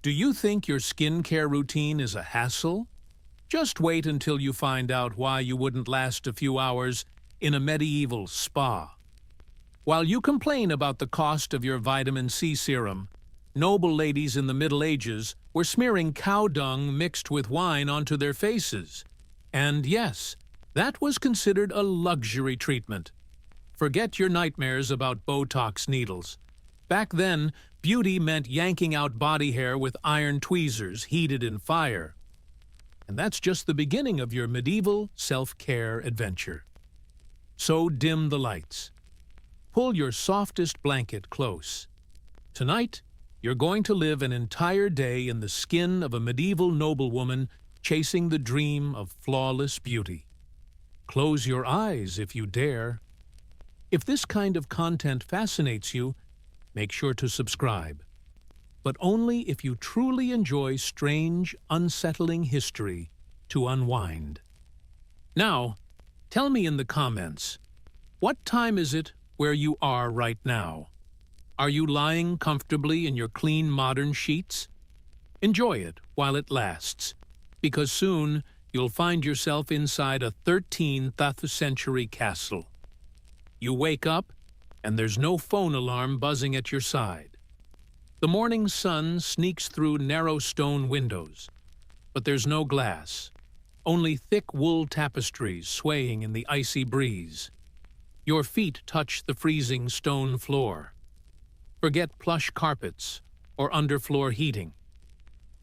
Do you think your skincare routine is a hassle? Just wait until you find out why you wouldn't last a few hours in a medieval spa. While you complain about the cost of your vitamin C serum, noble ladies in the Middle Ages were smearing cow dung mixed with wine onto their faces. And yes, that was considered a luxury treatment. Forget your nightmares about Botox needles. Back then, beauty meant yanking out body hair with iron tweezers heated in fire. And that's just the beginning of your medieval self-care adventure. So dim the lights. Pull your softest blanket close. Tonight, you're going to live an entire day in the skin of a medieval noblewoman chasing the dream of flawless beauty. Close your eyes if you dare. If this kind of content fascinates you, make sure to subscribe. But only if you truly enjoy strange, unsettling history to unwind. Now, tell me in the comments, what time is it where you are right now? Are you lying comfortably in your clean modern sheets? Enjoy it while it lasts, because soon you'll find yourself inside a 13th century castle. You wake up, and there's no phone alarm buzzing at your side. The morning sun sneaks through narrow stone windows, but there's no glass, only thick wool tapestries swaying in the icy breeze. Your feet touch the freezing stone floor. Forget plush carpets or underfloor heating.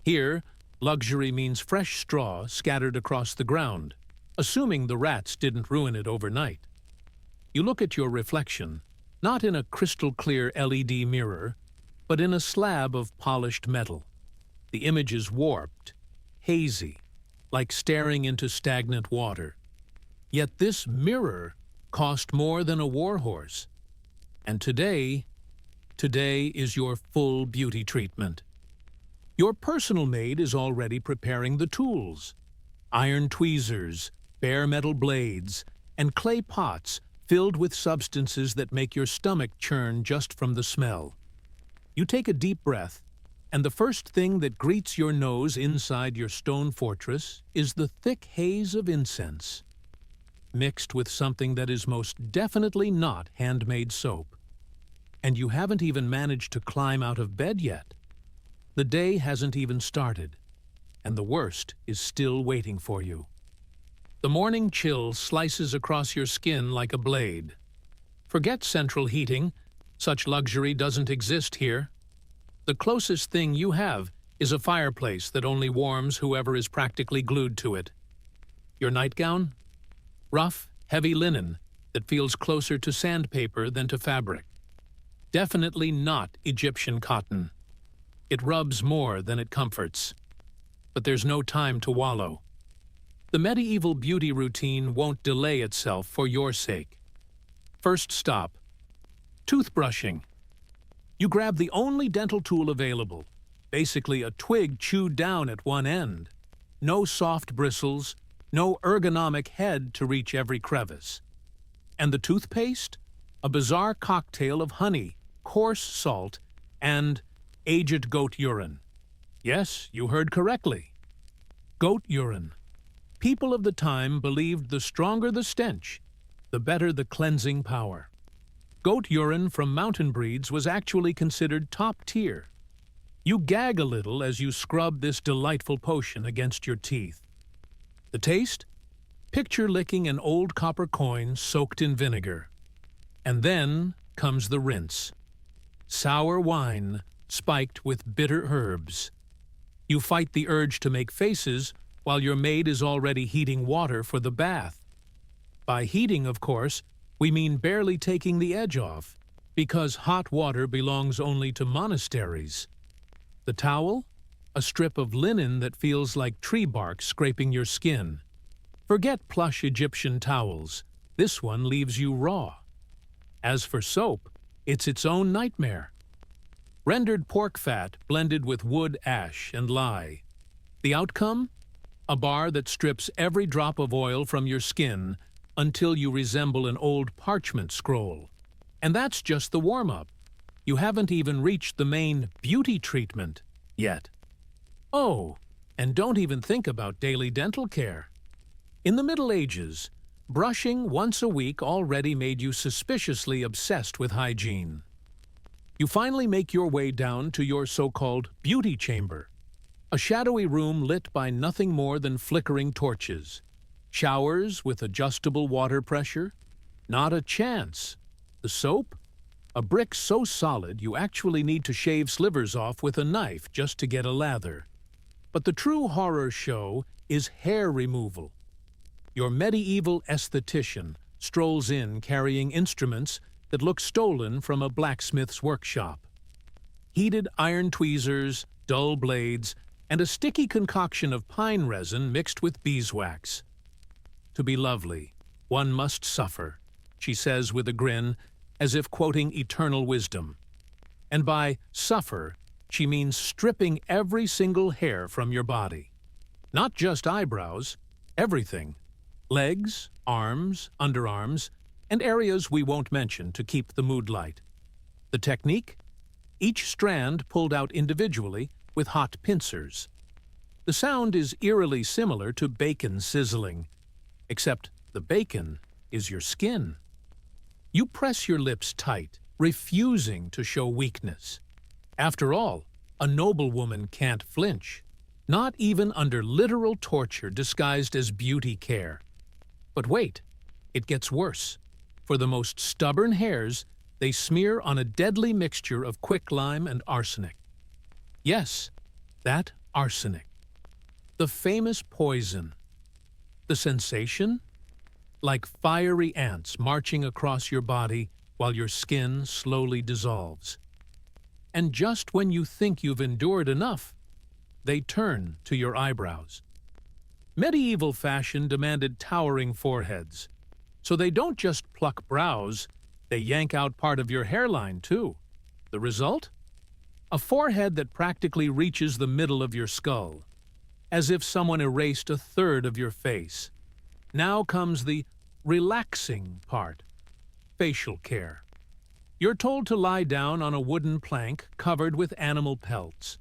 Here, luxury means fresh straw scattered across the ground, assuming the rats didn't ruin it overnight. You look at your reflection, not in a crystal-clear LED mirror, but in a slab of polished metal. The image is warped, hazy, like staring into stagnant water. Yet this mirror cost more than a warhorse. And today is your full beauty treatment. Your personal maid is already preparing the tools. Iron tweezers, bare metal blades, and clay pots filled with substances that make your stomach churn just from the smell. You take a deep breath, and the first thing that greets your nose inside your stone fortress is the thick haze of incense, mixed with something that is most definitely not handmade soap. And you haven't even managed to climb out of bed yet. The day hasn't even started, and the worst is still waiting for you. The morning chill slices across your skin like a blade. Forget central heating. Such luxury doesn't exist here. The closest thing you have is a fireplace that only warms whoever is practically glued to it. Your nightgown? Rough, heavy linen that feels closer to sandpaper than to fabric. Definitely not Egyptian cotton. It rubs more than it comforts. But there's no time to wallow. The medieval beauty routine won't delay itself for your sake. First stop, toothbrushing. You grab the only dental tool available, basically a twig chewed down at one end. No soft bristles, no ergonomic head to reach every crevice. And the toothpaste? A bizarre cocktail of honey, coarse salt, and aged goat urine. Yes, you heard correctly. Goat urine. People of the time believed the stronger the stench, the better the cleansing power. Goat urine from mountain breeds was actually considered top tier. You gag a little as you scrub this delightful potion against your teeth. The taste? Picture licking an old copper coin soaked in vinegar. And then comes the rinse. Sour wine spiked with bitter herbs. You fight the urge to make faces while your maid is already heating water for the bath. By heating, of course, we mean barely taking the edge off, because hot water belongs only to monasteries. The towel? A strip of linen that feels like tree bark scraping your skin. Forget plush Egyptian towels. This one leaves you raw. As for soap, it's its own nightmare. Rendered pork fat blended with wood ash and lye. The outcome? A bar that strips every drop of oil from your skin until you resemble an old parchment scroll. And that's just the warm-up. You haven't even reached the main beauty treatment yet. Oh, and don't even think about daily dental care. In the Middle Ages, brushing once a week already made you suspiciously obsessed with hygiene. You finally make your way down to your so-called beauty chamber, a shadowy room lit by nothing more than flickering torches. Showers with adjustable water pressure? Not a chance. The soap? A brick so solid you actually need to shave slivers off with a knife just to get a lather. But the true horror show is hair removal. Your medieval esthetician strolls in carrying instruments that look stolen from a blacksmith's workshop. Heated iron tweezers, dull blades, and a sticky concoction of pine resin mixed with beeswax. To be lovely, one must suffer, she says with a grin, as if quoting eternal wisdom. And by suffer, she means stripping every single hair from your body. Not just eyebrows, everything. Legs, arms, underarms, and areas we won't mention to keep the mood light. The technique? Each strand pulled out individually with hot pincers. The sound is eerily similar to bacon sizzling, except the bacon is your skin. You press your lips tight, refusing to show weakness. After all, a noblewoman can't flinch, not even under literal torture disguised as beauty care. But wait, it gets worse. For the most stubborn hairs, they smear on a deadly mixture of quicklime and arsenic. Yes, that arsenic. The famous poison. The sensation? Like fiery ants marching across your body while your skin slowly dissolves. And just when you think you've endured enough, they turn to your eyebrows. Medieval fashion demanded towering foreheads, so they don't just pluck brows, they yank out part of your hairline too. The result? A forehead that practically reaches the middle of your skull, as if someone erased a third of your face. Now comes the relaxing part, facial care. You're told to lie down on a wooden plank covered with animal pelts.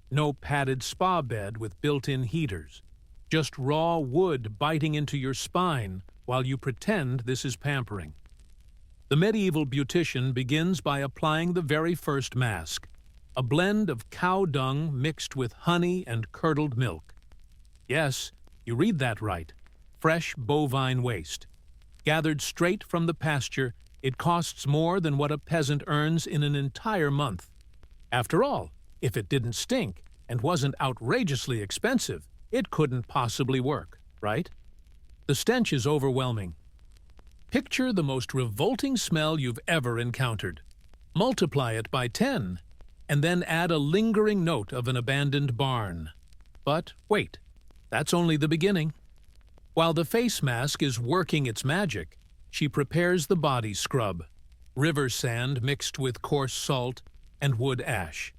No padded spa bed with built-in heaters. Just raw wood biting into your spine while you pretend this is pampering. The medieval beautician begins by applying the very first mask, a blend of cow dung mixed with honey and curdled milk. Yes, you read that right. Fresh bovine waste. Gathered straight from the pasture, it costs more than what a peasant earns in an entire month. After all, if it didn't stink and wasn't outrageously expensive, it couldn't possibly work, right? The stench is overwhelming. Picture the most revolting smell you've ever encountered. Multiply it by 10, and then add a lingering note of an abandoned barn. But wait, that's only the beginning. While the face mask is working its magic, she prepares the body scrub, river sand mixed with coarse salt and wood ash.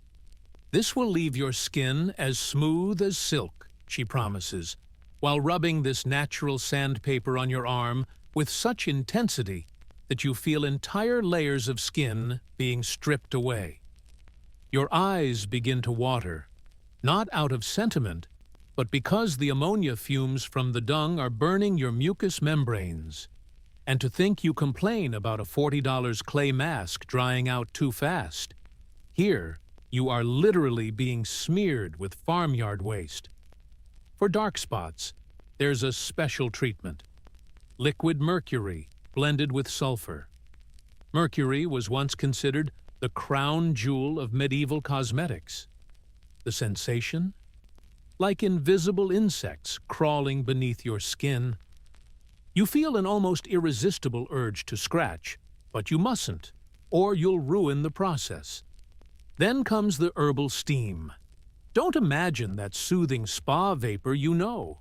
This will leave your skin as smooth as silk, she promises, while rubbing this natural sandpaper on your arm with such intensity that you feel entire layers of skin being stripped away. Your eyes begin to water, not out of sentiment, but because the ammonia fumes from the dung are burning your mucous membranes. And to think you complain about a $40 clay mask drying out too fast. Here, you are literally being smeared with farmyard waste. For dark spots, there's a special treatment. Liquid mercury blended with sulfur. Mercury was once considered the crown jewel of medieval cosmetics. The sensation? Like invisible insects crawling beneath your skin. You feel an almost irresistible urge to scratch, but you mustn't, or you'll ruin the process. Then comes the herbal steam. Don't imagine that soothing spa vapor you know.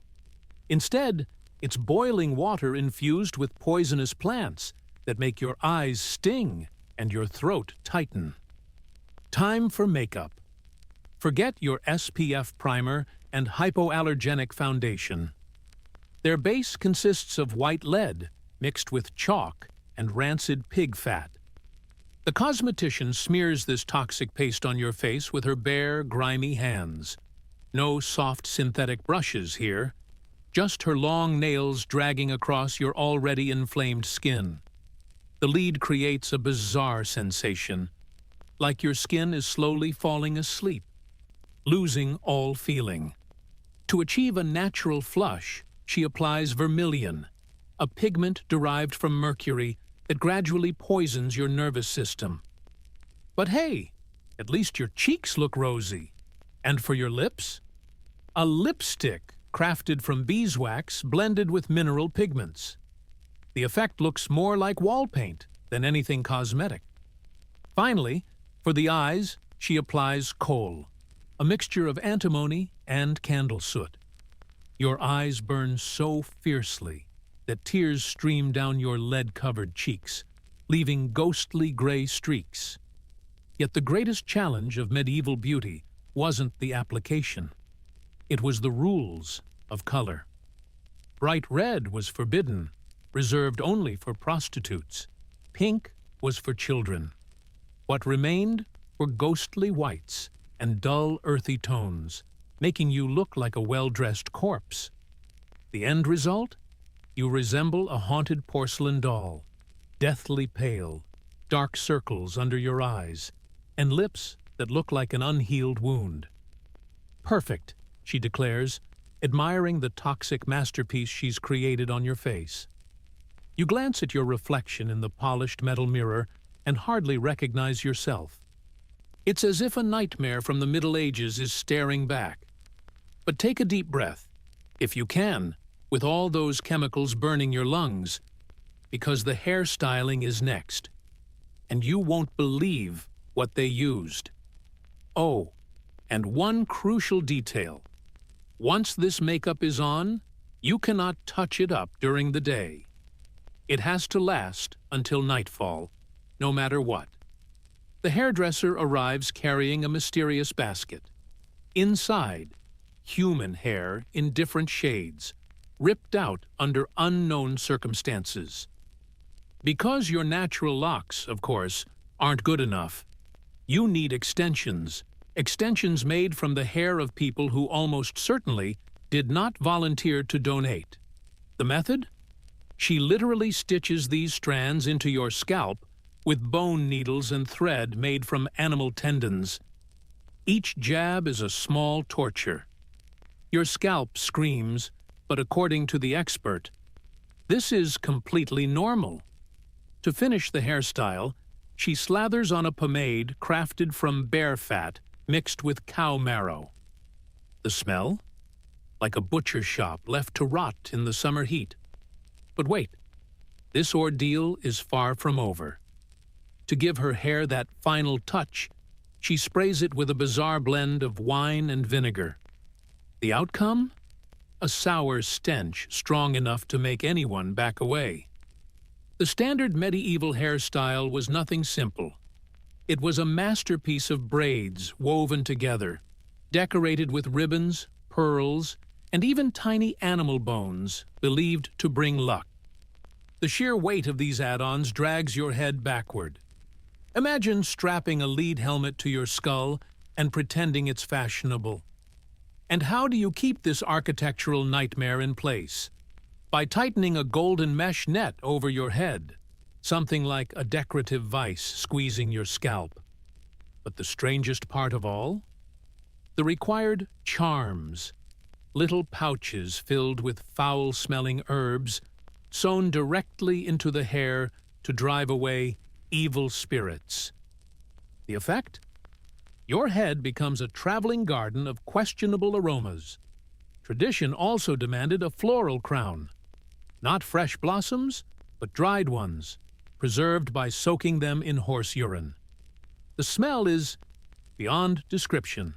Instead, it's boiling water infused with poisonous plants that make your eyes sting and your throat tighten. Time for makeup. Forget your SPF primer and hypoallergenic foundation. Their base consists of white lead mixed with chalk and rancid pig fat. The cosmetician smears this toxic paste on your face with her bare, grimy hands. No soft synthetic brushes here, just her long nails dragging across your already inflamed skin. The lead creates a bizarre sensation, like your skin is slowly falling asleep, losing all feeling. To achieve a natural flush, she applies vermilion, a pigment derived from mercury that gradually poisons your nervous system. But hey, at least your cheeks look rosy. And for your lips? A lipstick crafted from beeswax blended with mineral pigments. The effect looks more like wall paint than anything cosmetic. Finally, for the eyes, she applies kohl, a mixture of antimony and candle soot. Your eyes burn so fiercely that tears stream down your lead-covered cheeks, leaving ghostly gray streaks. Yet the greatest challenge of medieval beauty wasn't the application. It was the rules of color. Bright red was forbidden, reserved only for prostitutes. Pink was for children. What remained were ghostly whites and dull, earthy tones, making you look like a well-dressed corpse. The end result? You resemble a haunted porcelain doll, deathly pale, dark circles under your eyes, and lips that look like an unhealed wound. Perfect, she declares, admiring the toxic masterpiece she's created on your face. You glance at your reflection in the polished metal mirror and hardly recognize yourself. It's as if a nightmare from the Middle Ages is staring back. But take a deep breath, if you can, with all those chemicals burning your lungs, because the hairstyling is next. And you won't believe what they used. Oh, and one crucial detail. Once this makeup is on, you cannot touch it up during the day. It has to last until nightfall, no matter what. The hairdresser arrives carrying a mysterious basket. Inside, human hair in different shades, ripped out under unknown circumstances. Because your natural locks, of course, aren't good enough, you need extensions made from the hair of people who almost certainly did not volunteer to donate. The method? She literally stitches these strands into your scalp with bone needles and thread made from animal tendons. Each jab is a small torture. Your scalp screams, but according to the expert, this is completely normal. To finish the hairstyle, she slathers on a pomade crafted from bear fat mixed with cow marrow. The smell? Like a butcher shop left to rot in the summer heat. But wait, this ordeal is far from over. To give her hair that final touch, she sprays it with a bizarre blend of wine and vinegar. The outcome? A sour stench strong enough to make anyone back away. The standard medieval hairstyle was nothing simple. It was a masterpiece of braids woven together, decorated with ribbons, pearls, and even tiny animal bones believed to bring luck. The sheer weight of these add-ons drags your head backward. Imagine strapping a lead helmet to your skull and pretending it's fashionable. And how do you keep this architectural nightmare in place? By tightening a golden mesh net over your head, something like a decorative vice squeezing your scalp. But the strangest part of all? The required charms, little pouches filled with foul-smelling herbs sewn directly into the hair to drive away evil spirits. The effect? Your head becomes a traveling garden of questionable aromas. Tradition also demanded a floral crown. Not fresh blossoms, but dried ones, preserved by soaking them in horse urine. The smell is beyond description.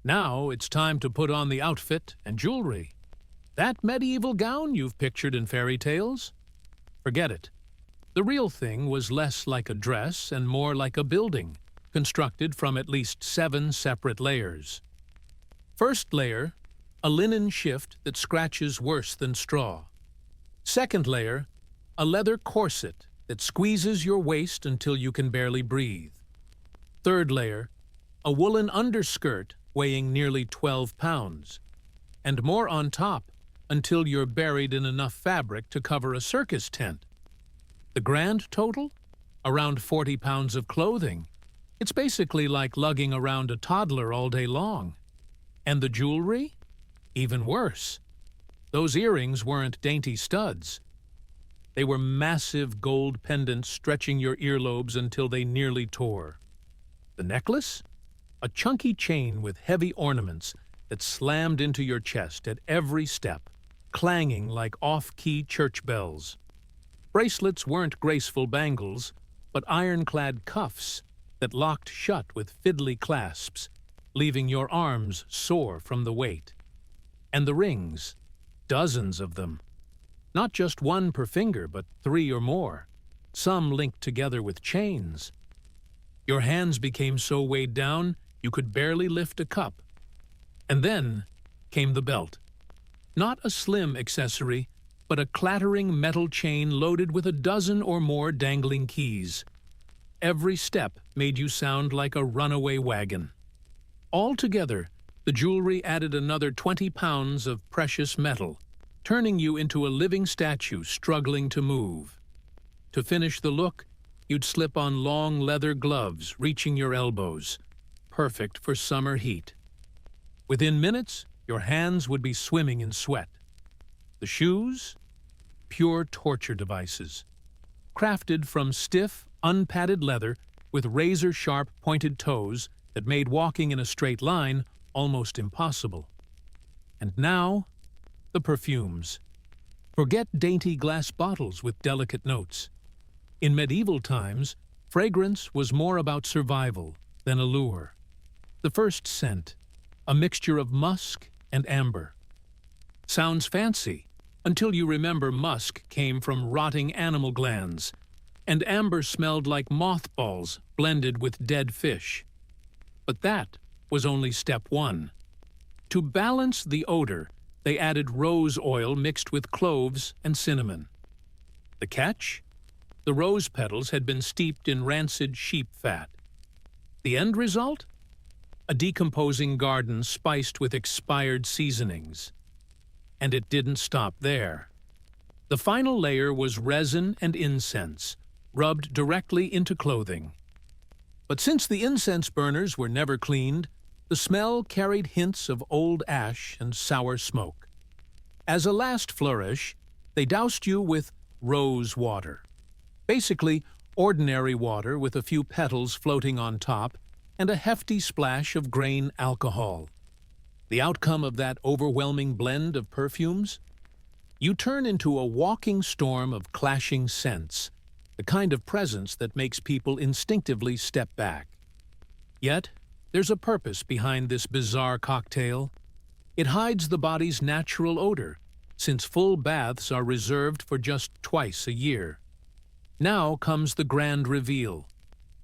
Now it's time to put on the outfit and jewelry. That medieval gown you've pictured in fairy tales? Forget it. The real thing was less like a dress and more like a building, constructed from at least 7 separate layers. First layer, a linen shift that scratches worse than straw. Second layer, a leather corset that squeezes your waist until you can barely breathe. Third layer, a woolen underskirt weighing nearly 12 pounds, and more on top until you're buried in enough fabric to cover a circus tent. The grand total? Around 40 pounds of clothing. It's basically like lugging around a toddler all day long. And the jewelry? Even worse. Those earrings weren't dainty studs. They were massive gold pendants stretching your earlobes until they nearly tore. The necklace? A chunky chain with heavy ornaments that slammed into your chest at every step, clanging like off-key church bells. Bracelets weren't graceful bangles, but ironclad cuffs that locked shut with fiddly clasps, leaving your arms sore from the weight. And the rings, dozens of them. Not just one per finger, but 3 or more, some linked together with chains. Your hands became so weighed down you could barely lift a cup. And then came the belt. Not a slim accessory, but a clattering metal chain loaded with a dozen or more dangling keys. Every step made you sound like a runaway wagon. Altogether, the jewelry added another 20 pounds of precious metal, turning you into a living statue struggling to move. To finish the look, you'd slip on long leather gloves reaching your elbows, perfect for summer heat. Within minutes, your hands would be swimming in sweat. The shoes? Pure torture devices. Crafted from stiff, unpadded leather with razor-sharp pointed toes that made walking in a straight line almost impossible. And now, the perfumes. Forget dainty glass bottles with delicate notes. In medieval times, fragrance was more about survival than allure. The first scent, a mixture of musk and amber. Sounds fancy, until you remember musk came from rotting animal glands, and amber smelled like mothballs blended with dead fish. But that was only step one. To balance the odor, they added rose oil mixed with cloves and cinnamon. The catch? The rose petals had been steeped in rancid sheep fat. The end result? A decomposing garden spiced with expired seasonings. And it didn't stop there. The final layer was resin and incense, rubbed directly into clothing. But since the incense burners were never cleaned, the smell carried hints of old ash and sour smoke. As a last flourish, they doused you with rose water. Basically, ordinary water with a few petals floating on top and a hefty splash of grain alcohol. The outcome of that overwhelming blend of perfumes? You turn into a walking storm of clashing scents, the kind of presence that makes people instinctively step back. Yet, there's a purpose behind this bizarre cocktail. It hides the body's natural odor, since full baths are reserved for just twice a year. Now comes the grand reveal.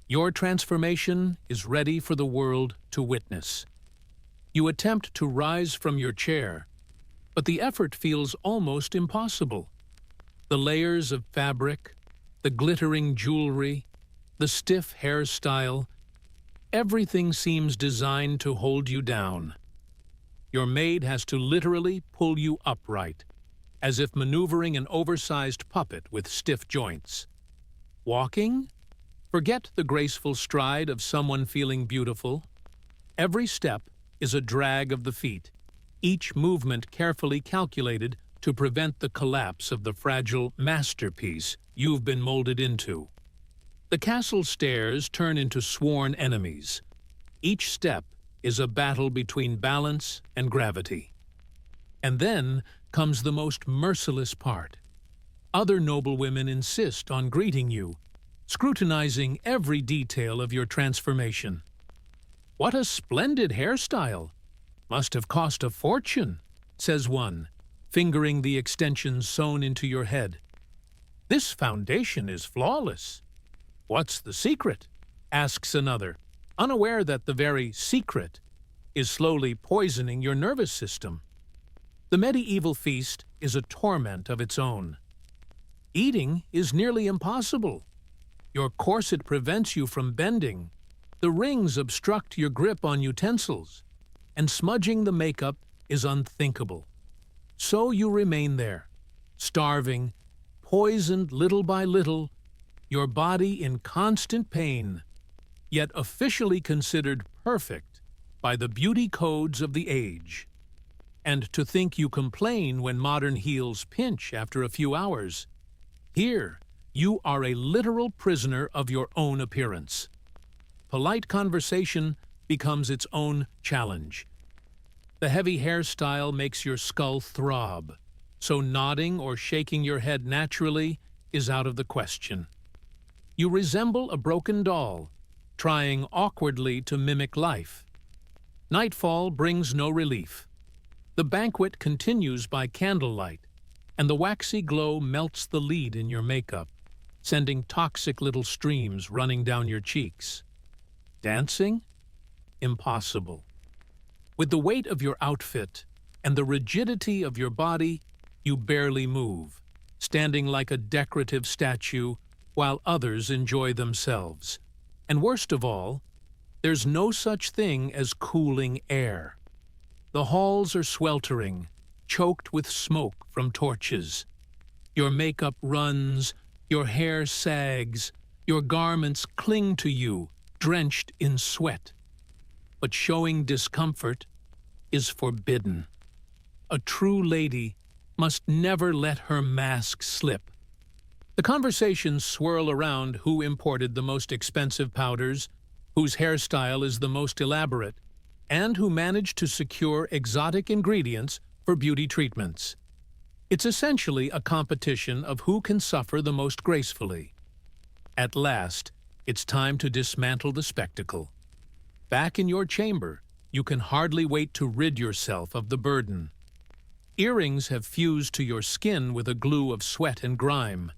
Your transformation is ready for the world to witness. You attempt to rise from your chair, but the effort feels almost impossible. The layers of fabric, the glittering jewelry, the stiff hairstyle, everything seems designed to hold you down. Your maid has to literally pull you upright, as if maneuvering an oversized puppet with stiff joints. Walking? Forget the graceful stride of someone feeling beautiful. Every step is a drag of the feet, each movement carefully calculated to prevent the collapse of the fragile masterpiece you've been molded into. The castle stairs turn into sworn enemies. Each step is a battle between balance and gravity. And then comes the most merciless part. Other noblewomen insist on greeting you, scrutinizing every detail of your transformation. "What a splendid hairstyle! Must have cost a fortune," says one, fingering the extensions sewn into your head. "This foundation is flawless." "What's the secret?" asks another, unaware that the very secret is slowly poisoning your nervous system. The medieval feast is a torment of its own. Eating is nearly impossible. Your corset prevents you from bending. The rings obstruct your grip on utensils. and smudging the makeup is unthinkable. So you remain there, starving, poisoned little by little, your body in constant pain, yet officially considered perfect by the beauty codes of the age. And to think you complain when modern heels pinch after a few hours. Here, you are a literal prisoner of your own appearance. Polite conversation becomes its own challenge. The heavy hairstyle makes your skull throb, so nodding or shaking your head naturally is out of the question. You resemble a broken doll, trying awkwardly to mimic life. Nightfall brings no relief. The banquet continues by candlelight, and the waxy glow melts the lead in your makeup, sending toxic little streams running down your cheeks. Dancing? Impossible. With the weight of your outfit and the rigidity of your body, you barely move, standing like a decorative statue while others enjoy themselves. And worst of all, there's no such thing as cooling air. The halls are sweltering, choked with smoke from torches. Your makeup runs, your hair sags, your garments cling to you, drenched in sweat. But showing discomfort is forbidden. A true lady must never let her mask slip. The conversations swirl around who imported the most expensive powders, whose hairstyle is the most elaborate, and who managed to secure exotic ingredients for beauty treatments. It's essentially a competition of who can suffer the most gracefully. At last, it's time to dismantle the spectacle. Back in your chamber, you can hardly wait to rid yourself of the burden. Earrings have fused to your skin with a glue of sweat and grime,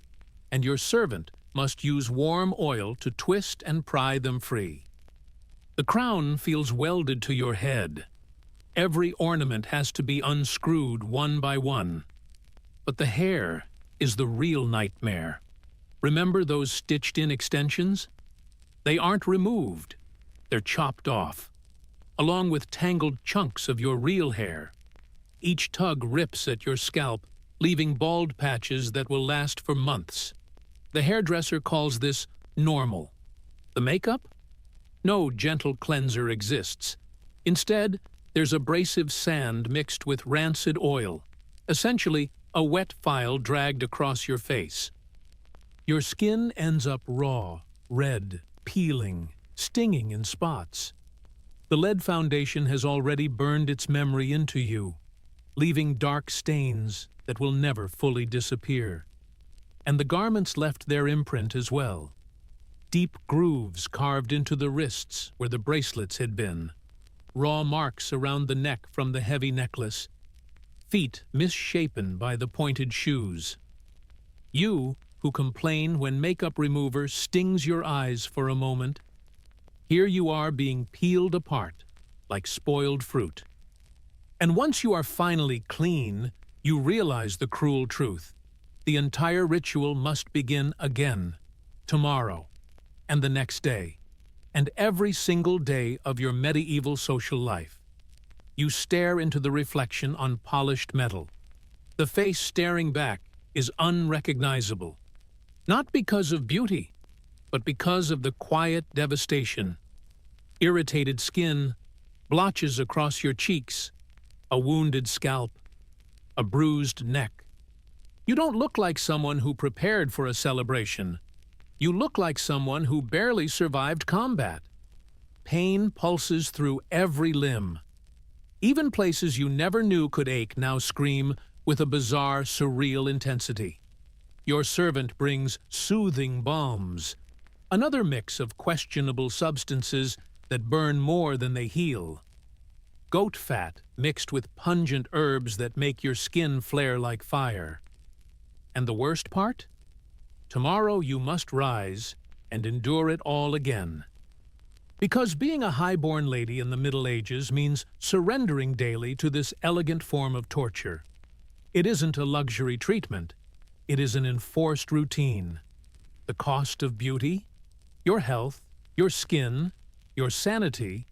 and your servant must use warm oil to twist and pry them free. The crown feels welded to your head. Every ornament has to be unscrewed one by one. But the hair is the real nightmare. Remember those stitched-in extensions? They aren't removed. They're chopped off, along with tangled chunks of your real hair. Each tug rips at your scalp, leaving bald patches that will last for months. The hairdresser calls this normal. The makeup? No gentle cleanser exists. Instead, there's abrasive sand mixed with rancid oil, essentially a wet file dragged across your face. Your skin ends up raw, red, peeling, stinging in spots. The lead foundation has already burned its memory into you, leaving dark stains that will never fully disappear. And the garments left their imprint as well. Deep grooves carved into the wrists where the bracelets had been. Raw marks around the neck from the heavy necklace. Feet misshapen by the pointed shoes. You, who complain when makeup remover stings your eyes for a moment, here you are being peeled apart like spoiled fruit. And once you are finally clean, you realize the cruel truth. The entire ritual must begin again, tomorrow, and the next day, and every single day of your medieval social life. You stare into the reflection on polished metal. The face staring back is unrecognizable, not because of beauty, but because of the quiet devastation. Irritated skin, blotches across your cheeks, a wounded scalp, a bruised neck. You don't look like someone who prepared for a celebration. You look like someone who barely survived combat. Pain pulses through every limb. Even places you never knew could ache now scream with a bizarre, surreal intensity. Your servant brings soothing balms, another mix of questionable substances that burn more than they heal. Goat fat mixed with pungent herbs that make your skin flare like fire. And the worst part? Tomorrow you must rise and endure it all again. Because being a high-born lady in the Middle Ages means surrendering daily to this elegant form of torture. It isn't a luxury treatment. It is an enforced routine. The cost of beauty, your health, your skin, your sanity,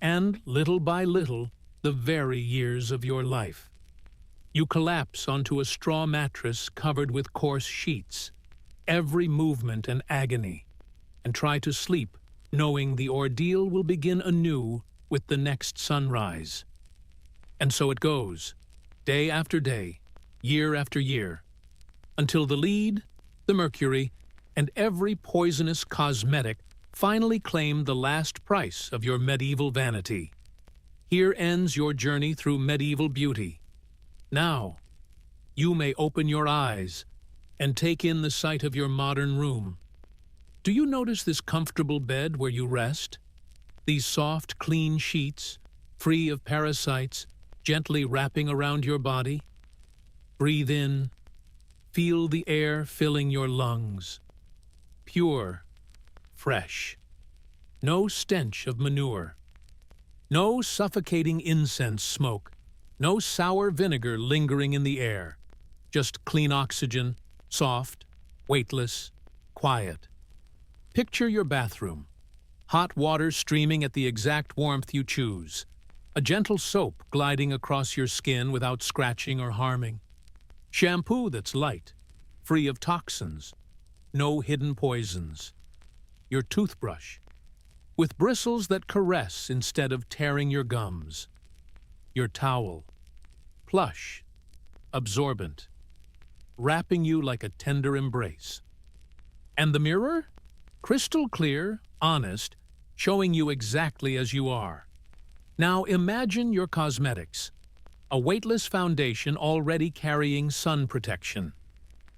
and, little by little, the very years of your life. You collapse onto a straw mattress covered with coarse sheets, every movement an agony, and try to sleep, knowing the ordeal will begin anew with the next sunrise. And so it goes, day after day, year after year, until the lead, the mercury, and every poisonous cosmetic finally claim the last price of your medieval vanity. Here ends your journey through medieval beauty. Now, you may open your eyes and take in the sight of your modern room. Do you notice this comfortable bed where you rest? These soft, clean sheets, free of parasites, gently wrapping around your body? Breathe in. Feel the air filling your lungs. Pure, fresh. No stench of manure. No suffocating incense smoke. No sour vinegar lingering in the air. Just clean oxygen, soft, weightless, quiet. Picture your bathroom. Hot water streaming at the exact warmth you choose. A gentle soap gliding across your skin without scratching or harming. Shampoo that's light, free of toxins. No hidden poisons. Your toothbrush, with bristles that caress instead of tearing your gums. Your towel, plush, absorbent, wrapping you like a tender embrace. And the mirror? Crystal clear, honest, showing you exactly as you are. Now imagine your cosmetics. A weightless foundation already carrying sun protection.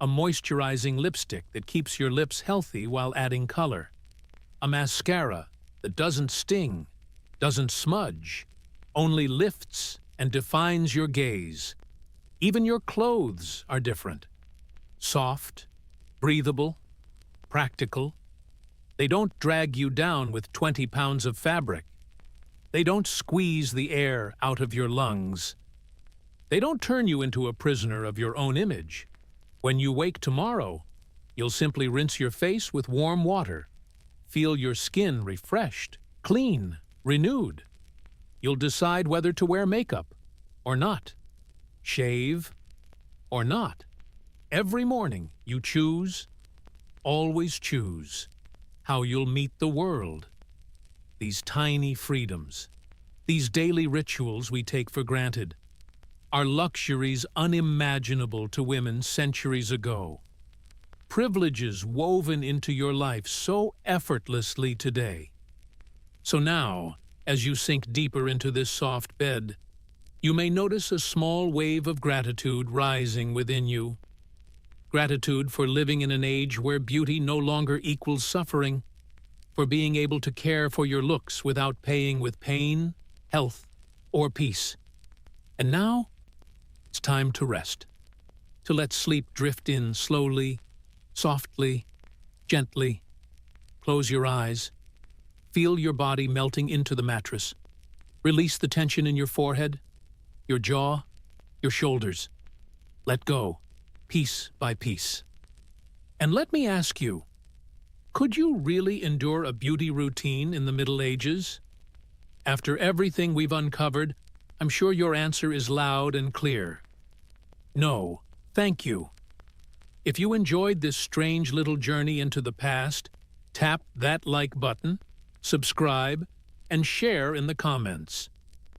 A moisturizing lipstick that keeps your lips healthy while adding color. A mascara that doesn't sting, doesn't smudge, only lifts and defines your gaze. Even your clothes are different. Soft, breathable, practical. They don't drag you down with 20 pounds of fabric. They don't squeeze the air out of your lungs. They don't turn you into a prisoner of your own image. When you wake tomorrow, you'll simply rinse your face with warm water. Feel your skin refreshed, clean, renewed. You'll decide whether to wear makeup or not, shave or not. Every morning you choose, always choose, how you'll meet the world. These tiny freedoms, these daily rituals we take for granted, are luxuries unimaginable to women centuries ago. Privileges woven into your life so effortlessly today. So now, as you sink deeper into this soft bed, you may notice a small wave of gratitude rising within you. Gratitude for living in an age where beauty no longer equals suffering, for being able to care for your looks without paying with pain, health, or peace. And now, it's time to rest, to let sleep drift in slowly, softly, gently. Close your eyes. Feel your body melting into the mattress. Release the tension in your forehead, your jaw, your shoulders. Let go, piece by piece. And let me ask you, could you really endure a beauty routine in the Middle Ages? After everything we've uncovered, I'm sure your answer is loud and clear. No, thank you. If you enjoyed this strange little journey into the past, tap that like button, subscribe, and share in the comments.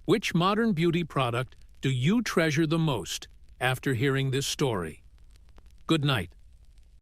Which modern beauty product do you treasure the most after hearing this story? Good night.